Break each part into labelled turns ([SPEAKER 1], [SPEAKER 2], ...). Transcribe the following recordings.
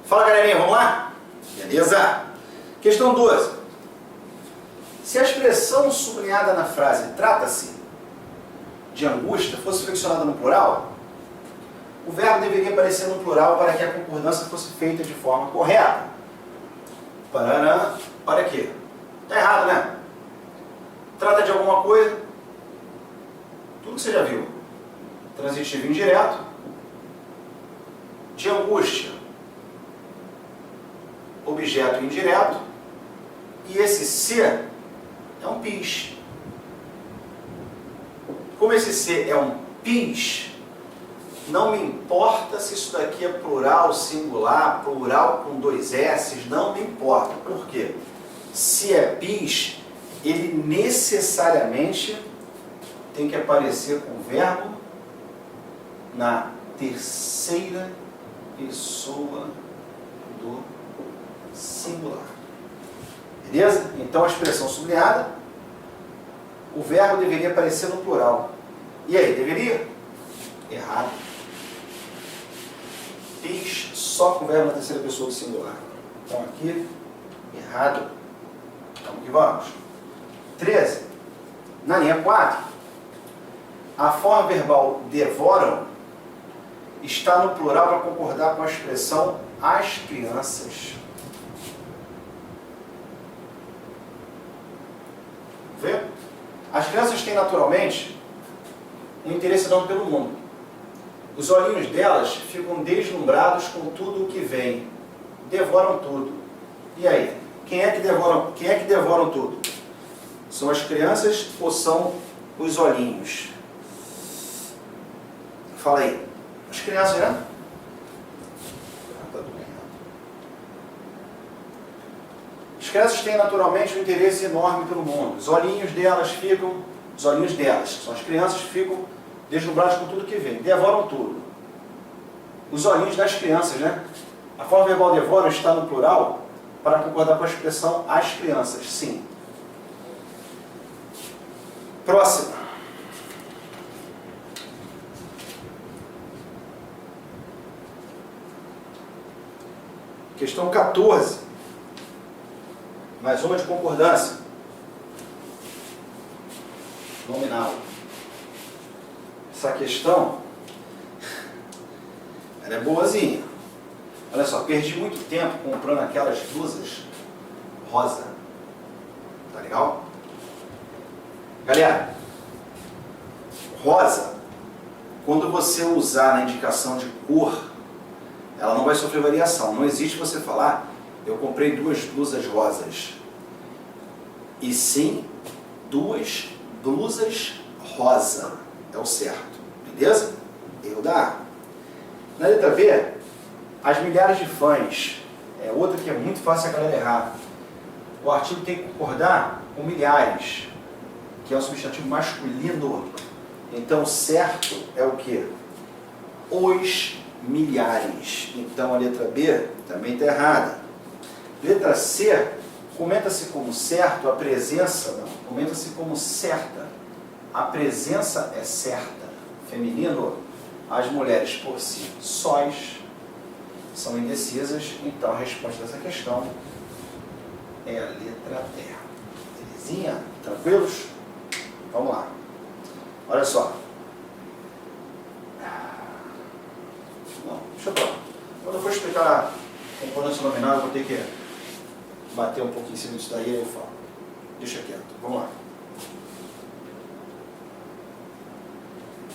[SPEAKER 1] Fala, galerinha, vamos lá? Beleza? Questão 12. Se a expressão sublinhada na frase trata-se de angústia fosse flexionada no plural, o verbo deveria aparecer no plural para que a concordância fosse feita de forma correta. Paraná, olha aqui. Tá errado, né? Trata de alguma coisa, tudo que você já viu. Transitivo indireto, de angústia, objeto indireto, e esse se é um pis. Como esse se é um pis, não me importa se isso daqui é plural, singular, plural com dois S's, não me importa. Por quê? Se é pis, ele necessariamente tem que aparecer com o verbo na terceira pessoa do singular. Beleza? Então a expressão sublinhada, o verbo deveria aparecer no plural. E aí, deveria? Errado. Pis só com o verbo na terceira pessoa do singular. Então aqui, errado. Vamos que vamos. 13. Na linha 4, a forma verbal devoram está no plural para concordar com a expressão as crianças. Vê? As crianças têm naturalmente um interesse enorme pelo mundo. Os olhinhos delas ficam deslumbrados com tudo o que vem. Devoram tudo. E aí? Quem é que devoram tudo? São as crianças ou são os olhinhos? Fala aí. As crianças, né? As crianças têm naturalmente um interesse enorme pelo mundo. Os olhinhos delas, são as crianças, ficam deslumbrados com tudo que vem. Devoram tudo. Os olhinhos das crianças, né? A forma verbal devora está no plural para concordar com a expressão as crianças. Sim. Próxima. Questão 14. Mais uma de concordância. Nominal. Essa questão, ela é boazinha. Olha só, perdi muito tempo comprando aquelas blusas rosa. Tá legal? Galera, rosa, quando você usar na indicação de cor, ela não vai sofrer variação. Não existe você falar, eu comprei 2 blusas rosas. E sim, 2 blusas rosa. É o certo. Beleza? Erro da A. Na letra B, as milhares de fãs. É outra que é muito fácil a galera errar. O artigo tem que concordar com milhares, que é um substantivo masculino. Então, certo é o quê? Os milhares. Então, a letra B também está errada. Letra C, comenta-se como certo a presença, não, comenta-se como certa. A presença é certa. Feminino, as mulheres por si sós são indecisas, então a resposta dessa questão é a letra E. Belezinha? Tranquilos? Vamos lá. Olha só. Não, deixa eu falar. Quando eu for explicar a concordância nominal, eu vou ter que bater um pouquinho em cima disso daí e eu falo. Deixa quieto. Vamos lá.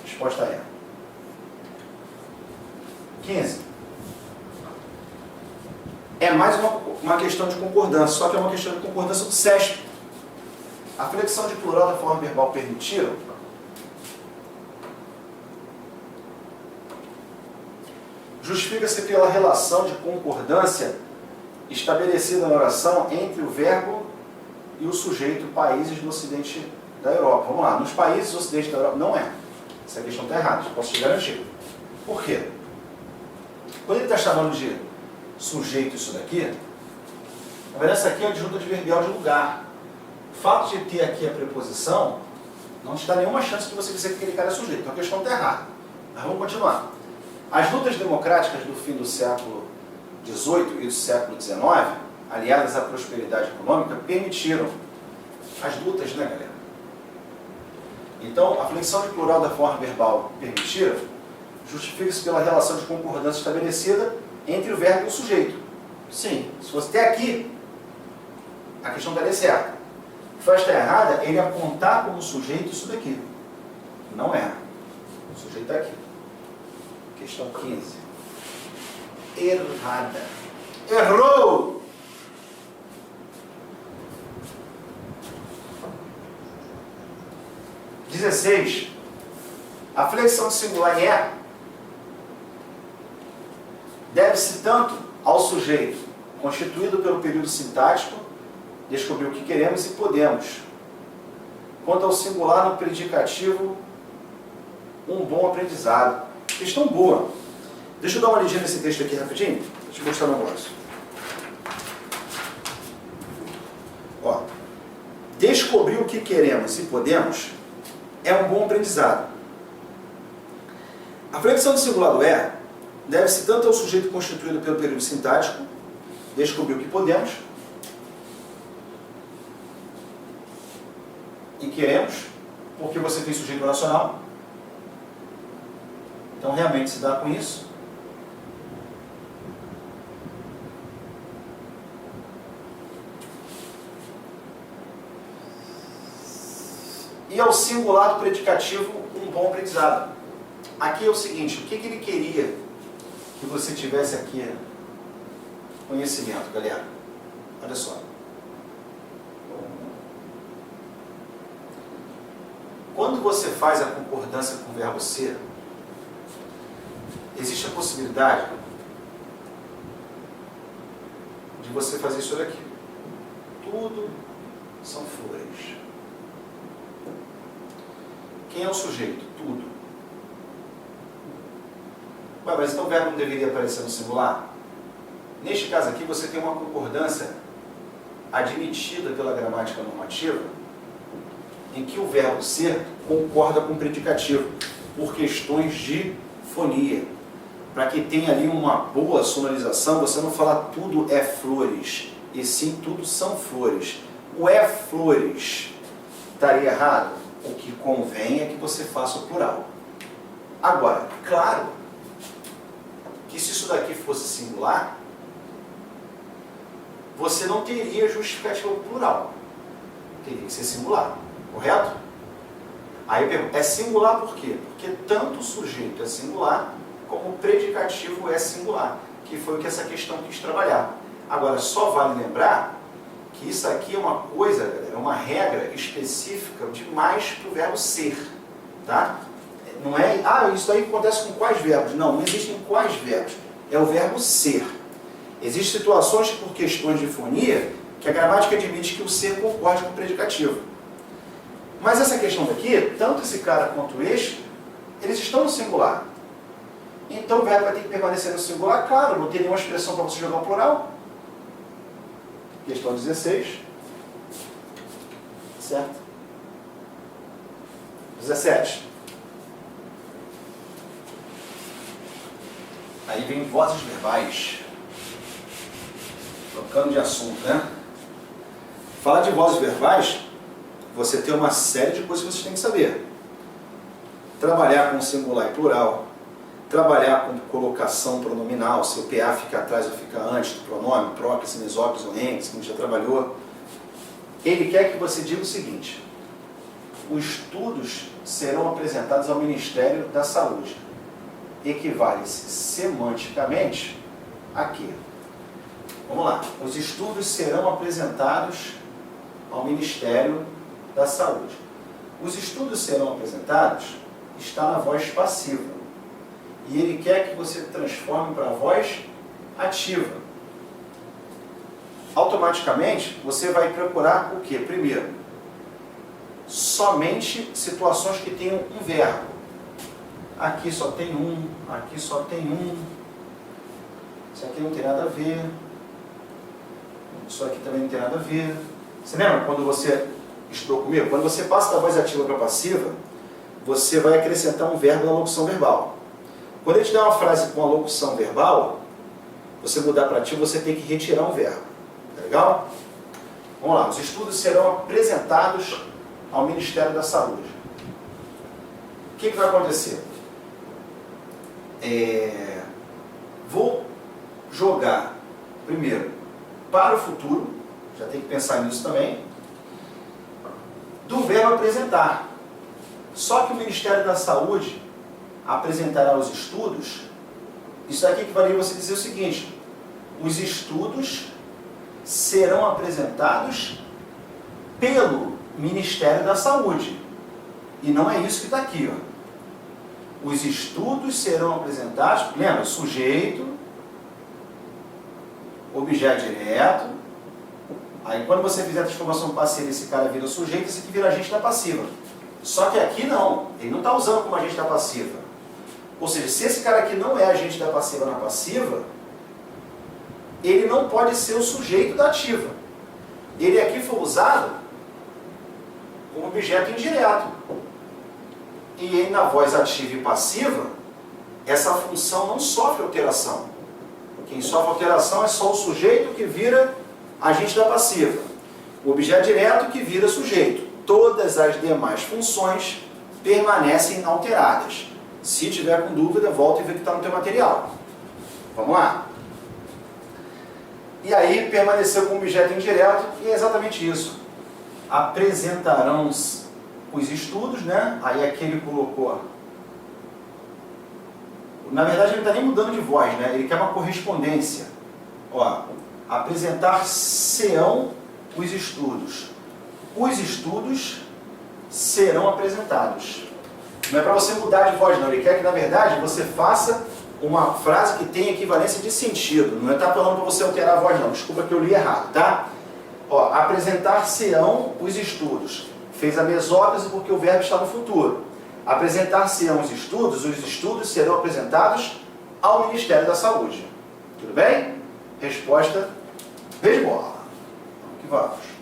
[SPEAKER 1] Resposta é 15. É mais uma questão de concordância, só que é uma questão de concordância do SESP. A flexão de plural da forma verbal permitida justifica-se pela relação de concordância estabelecida na oração entre o verbo e o sujeito, países do ocidente da Europa. Vamos lá, nos países do ocidente da Europa não é. Essa questão está errada, posso te garantir. Por quê? Quando ele está chamando de sujeito isso daqui, na verdade essa aqui é a adjunta adverbial de lugar. fato de ter aqui a preposição não te dá nenhuma chance de você dizer que aquele cara é sujeito. Então a questão está errada. Mas vamos continuar. As lutas democráticas do fim do século XVIII e do século XIX, aliadas à prosperidade econômica, permitiram as lutas, né, galera? Então, a flexão de plural da forma verbal permitida justifica-se pela relação de concordância estabelecida entre o verbo e o sujeito. Sim, se você tem aqui, a questão estaria certa. O que faz estar errada é ele apontar como sujeito isso daqui. Não é. O sujeito está aqui. Questão 15. Errada. Errou! (16) A flexão de singular em é deve-se tanto ao sujeito constituído pelo período sintático, descobrir o que queremos e podemos, quanto ao singular no predicativo, um bom aprendizado. Questão boa. Deixa eu dar uma olhadinha nesse texto aqui rapidinho. Deixa eu mostrar um negócio. Ó, descobrir o que queremos e podemos é um bom aprendizado. A flexão do singular do é deve-se tanto ao sujeito constituído pelo período sintático, descobrir o que podemos, e queremos, porque você tem sujeito oracional. Então realmente se dá com isso. E ao singular do predicativo, um bom aprendizado. Aqui é o seguinte, o que ele queria que você tivesse aqui? Conhecimento, galera. Olha só. Quando você faz a concordância com o verbo ser, existe a possibilidade de você fazer isso daqui. Tudo são flores. Quem é o sujeito? Tudo. Ué, mas então o verbo não deveria aparecer no singular? Neste caso aqui você tem uma concordância admitida pela gramática normativa em que o verbo ser concorda com o predicativo por questões de fonia. Para que tenha ali uma boa sonorização, você não fala tudo é flores, e sim tudo são flores. O é flores estaria errado? O que convém é que você faça o plural. Agora, claro que se isso daqui fosse singular, você não teria justificativa plural. Teria que ser singular, correto? Aí eu pergunto, é singular por quê? Porque tanto o sujeito é singular, como o predicativo é singular, que foi o que essa questão quis trabalhar. Agora, só vale lembrar que isso aqui é uma coisa, galera, é uma regra específica demais para o verbo ser, tá? Não é, isso aí acontece com quais verbos? Não existem quais verbos. É o verbo ser. Existem situações por questões de fonia que a gramática admite que o ser concorde com o predicativo. Mas essa questão daqui, tanto esse cara quanto este, eles estão no singular. Então o verbo vai ter que permanecer no singular, claro, não tem nenhuma expressão para você jogar o plural. Questão 16. Certo? 17. Aí vem vozes verbais. Trocando de assunto, né? Falar de vozes verbais, você tem uma série de coisas que você tem que saber. Trabalhar com singular e plural. Trabalhar com colocação pronominal, se o PA fica atrás ou fica antes do pronome, próclise, mesóclise ou entes, que a gente já trabalhou. Ele quer que você diga o seguinte: os estudos serão apresentados ao Ministério da Saúde. Equivale-se semanticamente a quê? Vamos lá. Os estudos serão apresentados ao Ministério da Saúde. Os estudos serão apresentados está na voz passiva. E ele quer que você transforme para a voz ativa. Automaticamente, você vai procurar o quê? Primeiro, somente situações que tenham um verbo. Aqui só tem um, aqui só tem um. Isso aqui não tem nada a ver. Isso aqui também não tem nada a ver. Você lembra quando você estudou comigo? Quando você passa da voz ativa para passiva, você vai acrescentar um verbo na locução verbal. Quando ele te dá uma frase com a locução verbal, você mudar para ativo, você tem que retirar um verbo. Tá legal? Vamos lá. Os estudos serão apresentados ao Ministério da Saúde. O que vai acontecer? Vou jogar, primeiro, para o futuro, já tem que pensar nisso também, do verbo apresentar. Só que o Ministério da Saúde apresentará os estudos. Isso aqui equivaleria você dizer o seguinte: os estudos serão apresentados pelo Ministério da Saúde. E não é isso que está aqui, ó. Os estudos serão apresentados, lembra, sujeito, objeto direto. Aí quando você fizer a transformação passiva, esse cara vira sujeito, esse aqui vira agente da passiva. Só que aqui não, ele não está usando como agente da passiva. Ou seja, se esse cara aqui não é agente da passiva na passiva, ele não pode ser o sujeito da ativa. Ele aqui foi usado como objeto indireto. E aí, na voz ativa e passiva, essa função não sofre alteração. Quem sofre alteração é só o sujeito que vira agente da passiva. O objeto direto que vira sujeito. Todas as demais funções permanecem inalteradas. Se tiver com dúvida, volta e vê o que está no teu material. Vamos lá? E aí permaneceu com objeto indireto, e é exatamente isso. Apresentarão os estudos, né? Aí aqui ele colocou. Na verdade ele não está nem mudando de voz, né? Ele quer uma correspondência. Ó, apresentar-se-ão os estudos. Os estudos serão apresentados. Não é para você mudar de voz, não. Ele quer que, na verdade, você faça uma frase que tenha equivalência de sentido. Não está falando para você alterar a voz, não. Desculpa que eu li errado, tá? Ó, apresentar-se-ão os estudos. Fez a mesóclise porque o verbo está no futuro. Apresentar-se-ão os estudos serão apresentados ao Ministério da Saúde. Tudo bem? Resposta, vez bola. Vamos que vamos.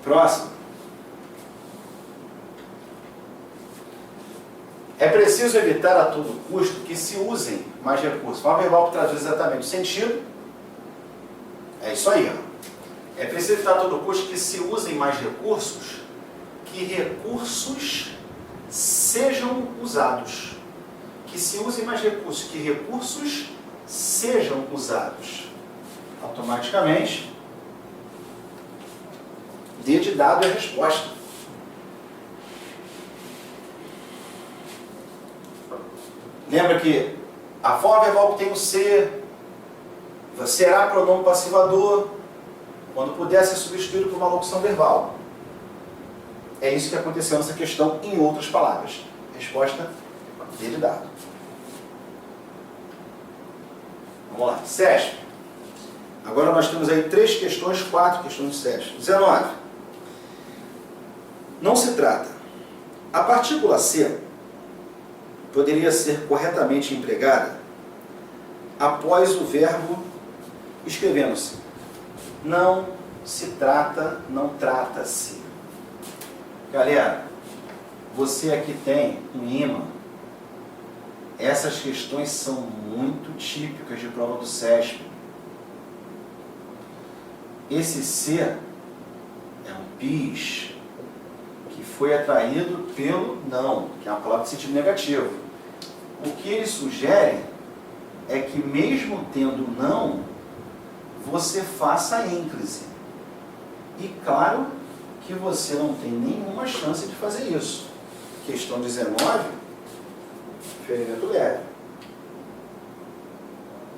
[SPEAKER 1] Próximo. É preciso evitar a todo custo que se usem mais recursos. Forma verbal que traduz exatamente o sentido. É isso aí, ó. É preciso evitar a todo custo que se usem mais recursos, que recursos sejam usados. Que se usem mais recursos, que recursos sejam usados. Automaticamente, D de dado é a resposta. Lembra que a forma verbal que tem o ser será pronome passivador quando puder ser substituído por uma locução verbal. É isso que aconteceu nessa questão em outras palavras. Resposta D de dado. Vamos lá. SESP. Agora nós temos aí 3 questões, 4 questões de SESP. 19. Não se trata. A partícula C poderia ser corretamente empregada após o verbo escrevendo-se. Não se trata, não trata-se. Galera, você aqui tem um imã. Essas questões são muito típicas de prova do SESP. Esse C é um PIS que foi atraído pelo não, que é uma palavra de sentido negativo. O que ele sugere é que mesmo tendo não, você faça a ênclise. E claro que você não tem nenhuma chance de fazer isso. Questão 19, ferimento leve.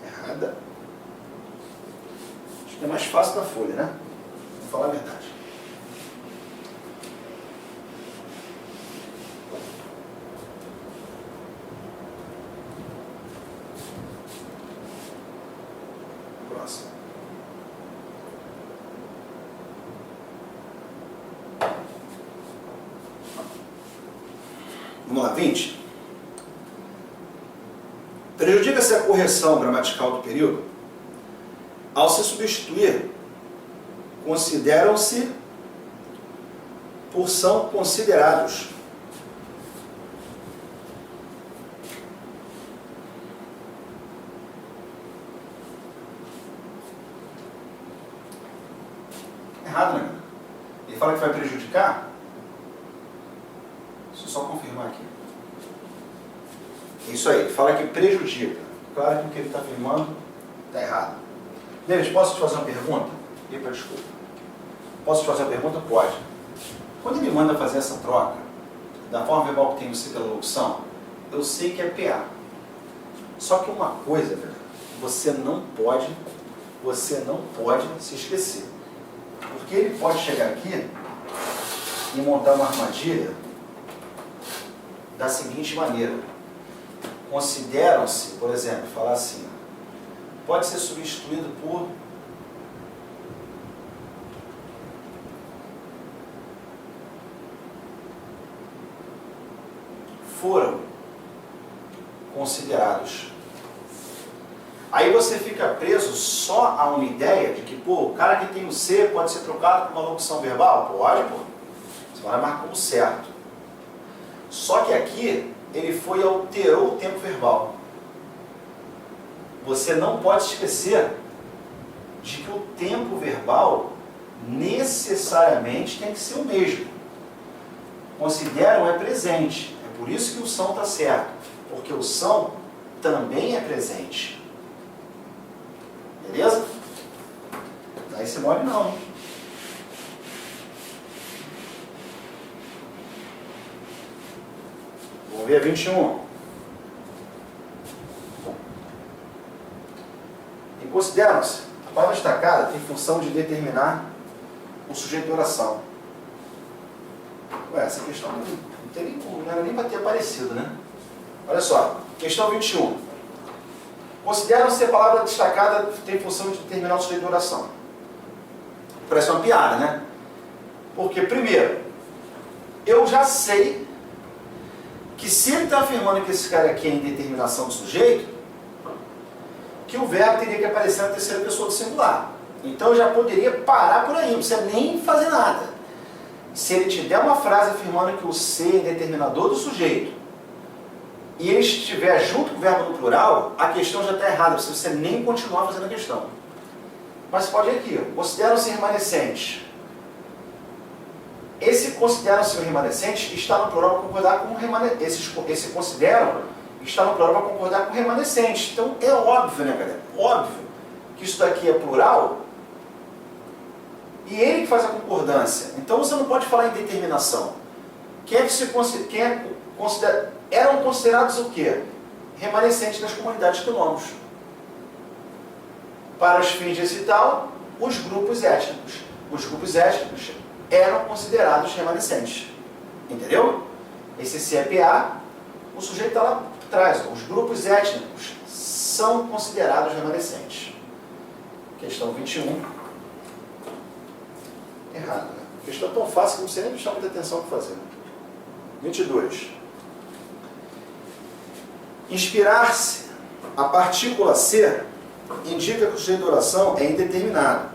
[SPEAKER 1] Errada. Acho que é mais fácil da folha, né? Vou falar a verdade. Próximo. Vamos lá, 20. Prejudica-se a correção gramatical do período ao se substituir consideram-se por são considerados. Errado, né? Ele fala que vai prejudicar. Deixa eu só confirmar aqui. Isso aí, ele fala que prejudica. Claro que o que ele está afirmando está errado. David, posso te fazer uma pergunta? Epa, desculpa. Posso te fazer uma pergunta? Pode. Quando ele manda fazer essa troca, da forma verbal que tem o C pela locução, eu sei que é PA. Só que uma coisa, velho, você não pode se esquecer. Porque ele pode chegar aqui e montar uma armadilha da seguinte maneira. Consideram-se, por exemplo, falar assim, pode ser substituído por foram considerados. Aí você fica preso só a uma ideia de que, pô, o cara que tem o C pode ser trocado por uma locução verbal? Pode, pô. Você vai marcar como certo. Só que aqui, ele foi e alterou o tempo verbal. Você não pode esquecer de que o tempo verbal necessariamente tem que ser o mesmo. Consideram é presente. É por isso que o são está certo. Porque o são também é presente. Beleza? Aí você mole não, hein? Vamos ver a 21. E consideram-se, a palavra destacada tem função de determinar o sujeito de oração. Ué, essa questão não era nem para ter aparecido, né? Olha só, questão 21. Consideram-se a palavra destacada tem função de determinar o sujeito de oração. Parece uma piada, né? Porque, primeiro, eu já sei que se ele está afirmando que esse cara aqui é indeterminação do sujeito, que o verbo teria que aparecer na terceira pessoa do singular. Então eu já poderia parar por aí, não precisa nem fazer nada. Se ele te der uma frase afirmando que o ser é determinador do sujeito, e ele estiver junto com o verbo no plural, a questão já está errada, se você nem continuar fazendo a questão. Mas pode ir aqui, consideram-se remanescentes. Esse consideram-se remanescentes está no plural para concordar com o remanescente. Esse consideram está no plural para concordar com o remanescente. Então é óbvio, né, galera? Óbvio que isso daqui é plural e ele que faz a concordância. Então você não pode falar em determinação. Eram considerados o quê? Remanescentes das comunidades quilombos. Para os fins desse tal, os grupos étnicos. Os grupos étnicos eram considerados remanescentes. Entendeu? Esse CPA, o sujeito está lá atrás. Os grupos étnicos são considerados remanescentes. Questão 21. Errado, né? Questão tão fácil que não sei nem prestar muita atenção para fazer. 22. Inspirar-se, a partícula C indica que o sujeito de oração é indeterminado.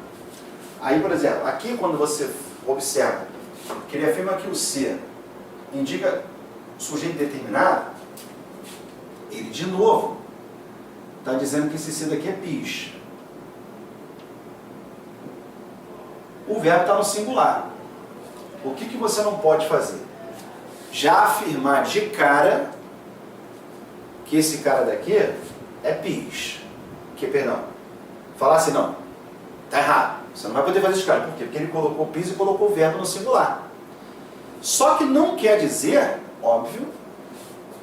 [SPEAKER 1] Aí, por exemplo, aqui quando você observa que ele afirma que o C indica sujeito determinado, ele de novo está dizendo que esse C daqui é pis. O verbo está no singular. O que você não pode fazer? Já afirmar de cara que esse cara daqui é pis. Falar assim, não, está errado. Você não vai poder fazer isso, cara. Por quê? Porque ele colocou pis e colocou o verbo no singular. Só que não quer dizer, óbvio,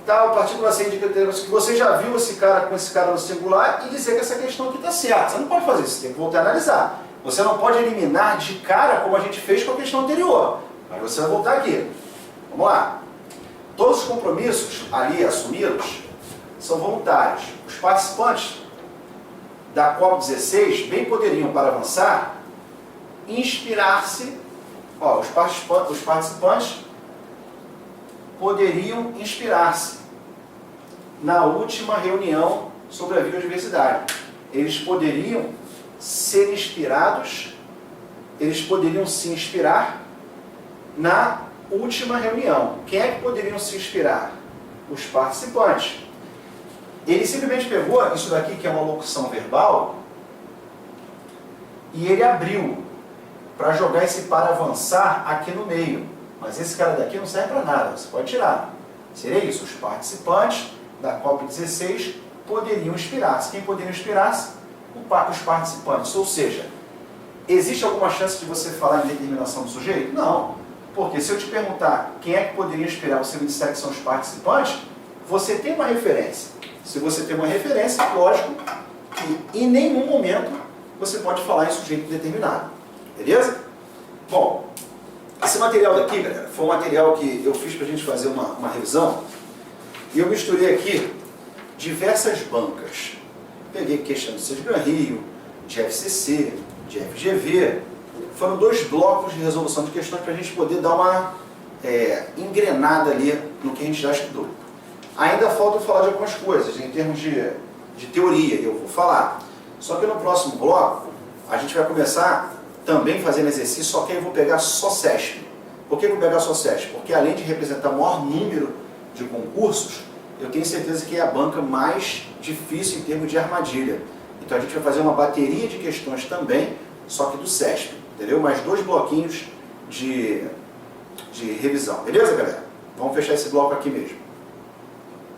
[SPEAKER 1] tá, a partícula C indica que você já viu esse cara com esse cara no singular e dizer que essa questão aqui está certa. Você não pode fazer isso, você tem que voltar a analisar. Você não pode eliminar de cara como a gente fez com a questão anterior. Mas você vai voltar aqui. Vamos lá. Todos os compromissos ali assumidos são voluntários. Os participantes da COP16 bem poderiam, para avançar, inspirar-se. Os participantes poderiam inspirar-se na última reunião sobre a biodiversidade. Eles poderiam ser inspirados, eles poderiam se inspirar na última reunião. Quem é que poderiam se inspirar? Os participantes. Ele simplesmente pegou isso daqui, que é uma locução verbal, e ele abriu para jogar esse para avançar aqui no meio. Mas esse cara daqui não serve para nada, você pode tirar. Seria isso, os participantes da COP16 poderiam inspirar-se. Quem poderia inspirar-se? Os participantes. Ou seja, existe alguma chance de você falar em determinação do sujeito? Não. Porque se eu te perguntar quem é que poderia inspirar, você me disser que são os participantes, você tem uma referência. Se você tem uma referência, lógico que em nenhum momento você pode falar em sujeito determinado. Beleza? Bom, esse material daqui, galera, foi um material que eu fiz para a gente fazer uma revisão. E eu misturei aqui diversas bancas. Peguei questão de Gran Rio, de FCC, de FGV. Foram 2 blocos de resolução de questões para a gente poder dar uma engrenada ali no que a gente já estudou. Ainda falta falar de algumas coisas em termos de teoria, eu vou falar. Só que no próximo bloco a gente vai começar também fazendo exercício, só que aí eu vou pegar só CESP. Por que eu vou pegar só CESP? Porque além de representar o maior número de concursos, eu tenho certeza que é a banca mais difícil em termos de armadilha. Então a gente vai fazer uma bateria de questões também, só que do CESP, entendeu? Mais 2 bloquinhos de revisão. Beleza, galera? Vamos fechar esse bloco aqui mesmo.